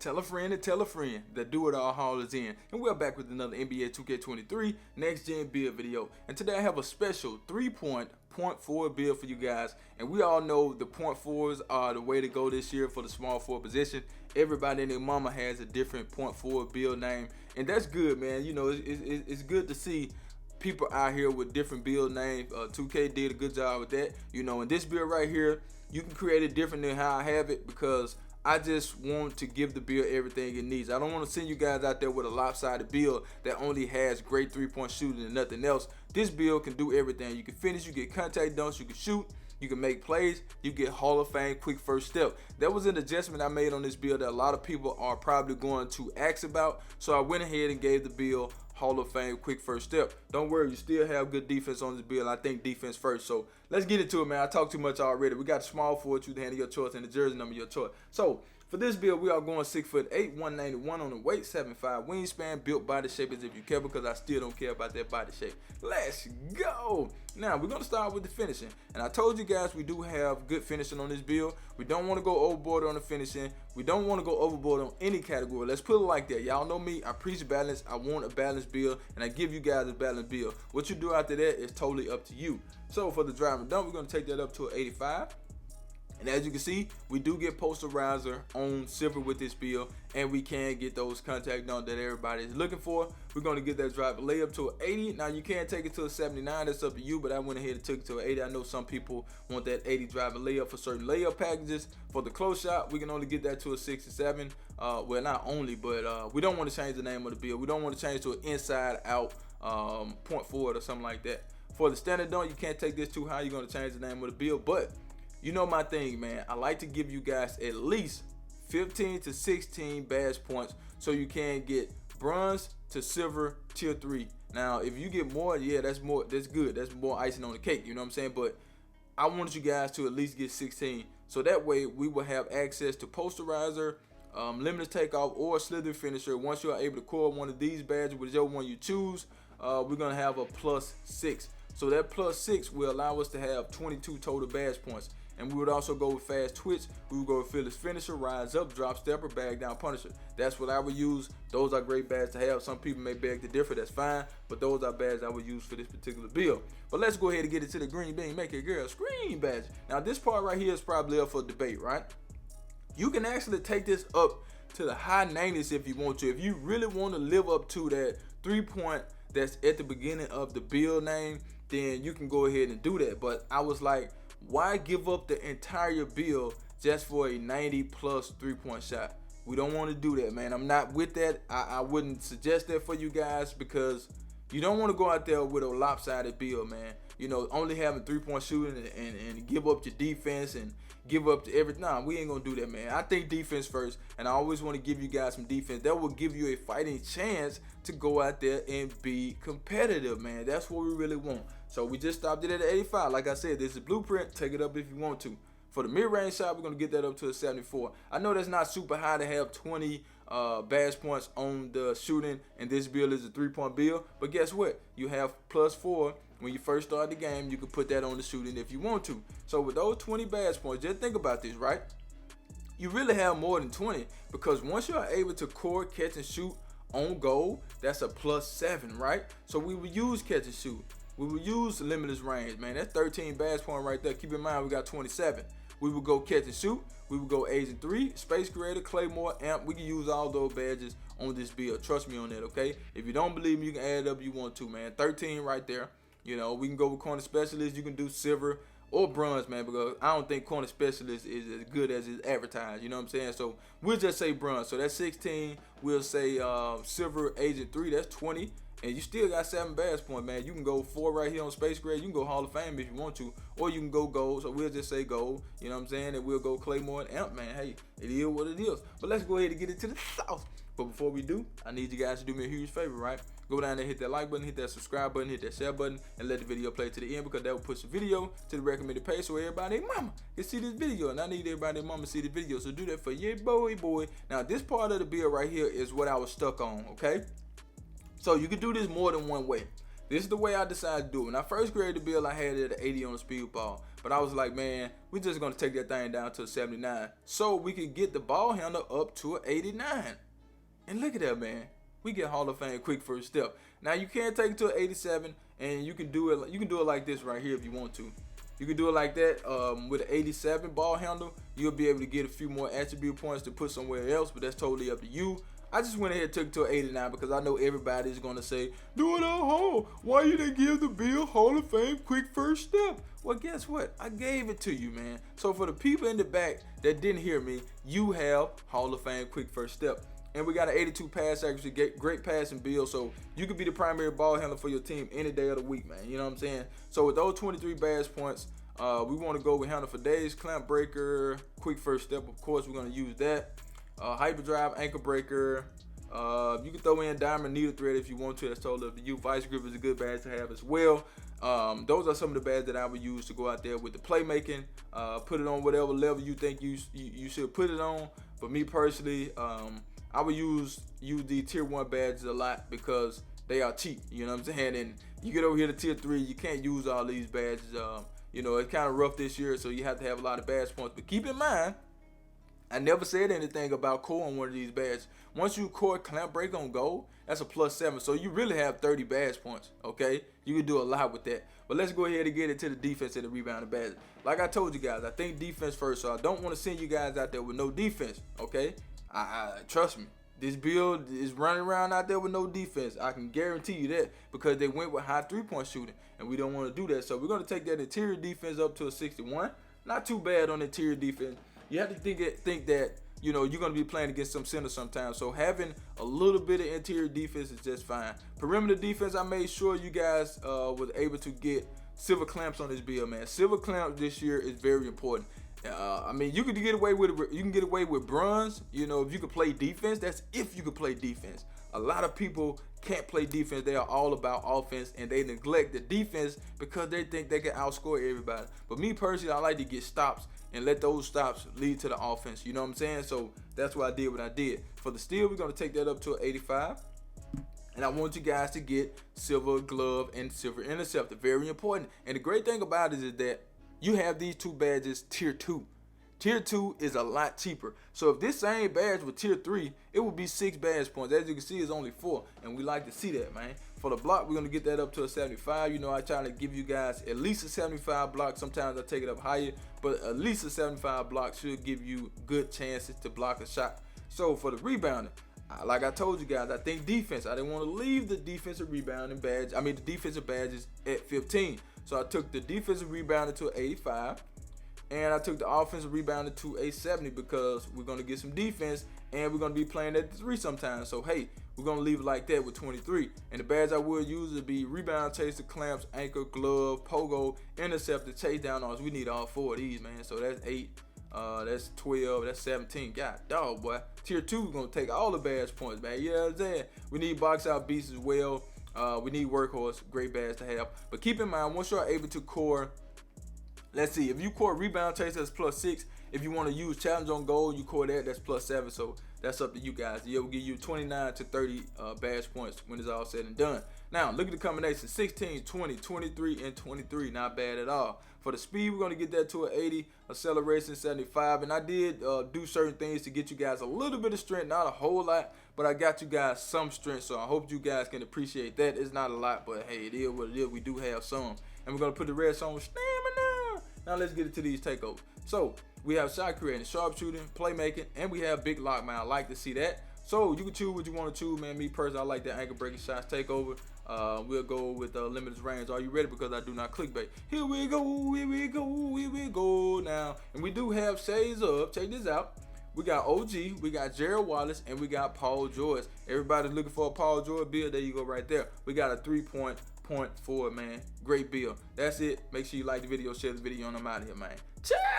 tell a friend to tell a friend. The Do It All Haul is in, and we're back with another NBA 2K23 Next Gen build video. And today I have a special 3-point point forward build for you guys. And we all know the point forwards are the way to go this year for the small forward position. Everybody and their mama has a different point forward build name, and that's good, man. You know, it's good to see people out here with different build names. 2K did a good job with that. You know, in this build right here, you can create it different than how I have it, because I just want to give the build everything it needs. I don't want to send you guys out there with a lopsided build that only has great 3-point shooting and nothing else. This build can do everything. You can finish, you get contact dunks, you can shoot, you can make plays, you get Hall of Fame quick first step. That was an adjustment I made on this build that a lot of people are probably going to ask about. So I went ahead and gave the build Hall of Fame quick first step. Don't worry, you still have good defense on this build. I think defense first. So let's get into it, man. I talked too much already. We got the small forward, you the hand of your choice, and the jersey number of your choice. So for this build, we are going 6'8", 191 on the weight, 7'5" wingspan, built body shape as if you care, because I still don't care about that body shape. Let's go. Now we're gonna start with the finishing, and I told you guys we do have good finishing on this build. We don't want to go overboard on the finishing. We don't want to go overboard on any category. Let's put it like that. Y'all know me. I preach balance. I want a balanced build, and I give you guys a balanced build. What you do after that is totally up to you. So for the drive and dunk, we're gonna take that up to an 85. And as you can see, we do get posterizer on silver with this build, and we can get those contact dunk that everybody is looking for. We're going to get that drive layup to an 80. Now you can take it to a 79, that's up to you, but I went ahead and took it to an 80. I know some people want that 80 drive and layup for certain layup packages. For the close shot, we can only get that to a 67. Well, not only, but we don't want to change the name of the build. We don't want to change to an inside out point forward or something like that. For the standard dunk, you can't take this too high. You're going to change the name of the build, but you know my thing, man. I like to give you guys at least 15 to 16 badge points so you can get bronze to silver tier 3. Now, if you get more, yeah, that's good. That's more icing on the cake, you know what I'm saying? But I want you guys to at least get 16. So that way we will have access to posterizer, limitless takeoff, or slither finisher. Once you are able to core one of these badges, whichever one you choose, we're gonna have a +6. So that +6 will allow us to have 22 total badge points. And we would also go with fast twitch. We would go with fearless finisher, rise up, drop stepper, bag down punisher. That's what I would use. Those are great badges to have. Some people may beg to differ, that's fine, but those are badges I would use for this particular build. But let's go ahead and get into the green bean, make it girl scream badge. Now this part right here is probably up for debate, right? You can actually take this up to the high 90s if you want to. If you really want to live up to that 3-point that's at the beginning of the build name, then you can go ahead and do that. But I was like, why give up the entire build just for a 90+ 3-point shot? We don't want to do that, man. I'm not with that. I wouldn't suggest that for you guys, because you don't want to go out there with a lopsided build, man. You know, only having 3-point shooting and give up your defense and give up to everything. Nah, we ain't gonna do that, man. I think defense first, and I always want to give you guys some defense. That will give you a fighting chance to go out there and be competitive, man. That's what we really want. So we just stopped it at 85. Like I said, this is blueprint. Take it up if you want to. For the mid-range shot, we're gonna get that up to a 74. I know that's not super high to have 20 badge points on the shooting, and this build is a 3-point build. But guess what? You have +4 when you first start the game. You can put that on the shooting if you want to. So with those 20 badge points, just think about this, right? You really have more than 20, because once you are able to core, catch, and shoot on goal, that's a +7, right? So we will use catch and shoot. We will use limitless range, man. That's 13 badge point right there. Keep in mind we got 27. We will go catch and shoot. We will go Agent 3, Space Creator, Claymore, Amp. We can use all those badges on this build. Trust me on that, okay? If you don't believe me, you can add it up if you want to, man. 13 right there. You know, we can go with corner specialist. You can do silver or bronze, man, because I don't think corner specialist is as good as it's advertised. You know what I'm saying? So we'll just say bronze. So that's 16. We'll say silver Agent 3. That's 20. And you still got 7 badge points, man. You can go 4 right here on Space Grade. You can go Hall of Fame if you want to, or you can go gold. So we'll just say gold. You know what I'm saying? And we'll go Claymore and Amp, man. Hey, it is what it is. But let's go ahead and get into the sauce. But before we do, I need you guys to do me a huge favor, right? Go down there, hit that like button, hit that subscribe button, hit that share button, and let the video play to the end, because that will push the video to the recommended page so everybody and mama can see this video. And I need everybody and mama to see the video. So do that for your boy. Now this part of the build right here is what I was stuck on, okay? So you can do this more than one way. This is the way I decided to do it. When I first created the build, I had it at 80 on the speed ball. But I was like, man, we're just going to take that thing down to a 79 so we can get the ball handle up to an 89. And look at that, man. We get Hall of Fame quick first step. Now, you can take it to an 87, and you can do it like this right here if you want to. You can do it like that with an 87 ball handle. You'll be able to get a few more attribute points to put somewhere else, but that's totally up to you. I just went ahead and took it to an 89 because I know everybody's going to say, do it on Hall. Why you didn't give the Bill Hall of Fame quick first step? Well, guess what? I gave it to you, man. So for the people in the back that didn't hear me, you have Hall of Fame quick first step. And we got an 82 pass accuracy, great passing build, so you could be the primary ball handler for your team any day of the week, man. You know what I'm saying? So with those 23 badge points, we want to go with handle for days, clamp breaker, quick first step. Of course, we're going to use that. Hyperdrive, ankle breaker. You can throw in diamond needle thread if you want to. That's totally up to you. Vice grip is a good badge to have as well. Those are some of the badges that I would use to go out there with the playmaking. Put it on whatever level you think you should put it on. For me personally, I would use the tier 1 badges a lot because they are cheap. You know what I'm saying? And you get over here to tier 3, you can't use all these badges. You know, it's kind of rough this year, so you have to have a lot of badge points. But keep in mind, I never said anything about core on one of these badges. Once you core clamp break on gold, that's a +7. So you really have 30 badge points, okay? You can do a lot with that. But let's go ahead and get into the defense and the rebounding badge. Like I told you guys, I think defense first, so I don't want to send you guys out there with no defense, okay? Trust me. This build is running around out there with no defense. I can guarantee you that because they went with high 3-point shooting, and we don't want to do that. So we're going to take that interior defense up to a 61. Not too bad on interior defense. You have to think that, you know, you're going to be playing against some centers sometimes. So having a little bit of interior defense is just fine. Perimeter defense, I made sure you guys was able to get silver clamps on this build, man. Silver clamps this year is very important. I mean, you can get away with bronze. You know, if you can play defense, that's if you can play defense. A lot of people can't play defense. They are all about offense, and they neglect the defense because they think they can outscore everybody. But me personally, I like to get stops and let those stops lead to the offense. You know what I'm saying? So that's why I did what I did. For the steal, we're going to take that up to an 85. And I want you guys to get silver glove and silver interceptor. Very important. And the great thing about it is that you have these two badges tier 2. Tier 2 is a lot cheaper. So if this same badge was tier 3, it would be 6 badge points. As you can see, it's only 4. And we like to see that, man. For the block, we're going to get that up to a 75. You know, I try to give you guys at least a 75 block. Sometimes I take it up higher. But at least a 75 block should give you good chances to block a shot. So for the rebounding, like I told you guys, I think defense. I didn't want to leave the defensive rebounding badge. I mean, the defensive badges at 15. So I took the defensive rebounding to 85. And I took the offensive rebounding to a 70 because we're going to get some defense and we're going to be playing at the 3 sometimes. So, hey, we're going to leave it like that with 23. And the badge I would use would be rebound, chaser, clamps, anchor, glove, pogo, interceptor, chase down arms. We need all 4 of these, man. So that's 8. That's 12, that's 17. God dog, boy. Tier 2, we're going to take all the badge points, man. You know what I'm saying? We need box out beasts as well. We need workhorse, great badge to have. But keep in mind, once you're able to core, let's see, if you core rebound chase, that's +6. If you want to use challenge on goal, you core that, that's +7. So that's up to you guys. It will give you 29 to 30 badge points when it's all said and done. Now, look at the combination, 16, 20, 23, and 23. Not bad at all. For the speed, we're going to get that to an 80, acceleration 75. And I did do certain things to get you guys a little bit of strength, not a whole lot, but I got you guys some strength. So I hope you guys can appreciate that. It's not a lot, but hey, it is what it is. We do have some. And we're going to put the rest on stamina. Now let's get into these takeovers. So we have shot creating, sharpshooting, playmaking, and we have big lock, man. I like to see that. So you can choose what you want to choose, man. Me personally, I like that ankle breaking shots takeover. We'll go with limited range. Are you ready? Because I do not clickbait. Here we go, here we go, here we go now. And we do have shades up. Check this out. We got OG, we got Gerald Wallace, and we got Paul George. Everybody's looking for a Paul George build. There you go right there. We got a 3-point forward, man. Great build. That's it. Make sure you like the video, share the video, and I'm out of here, man. Ciao!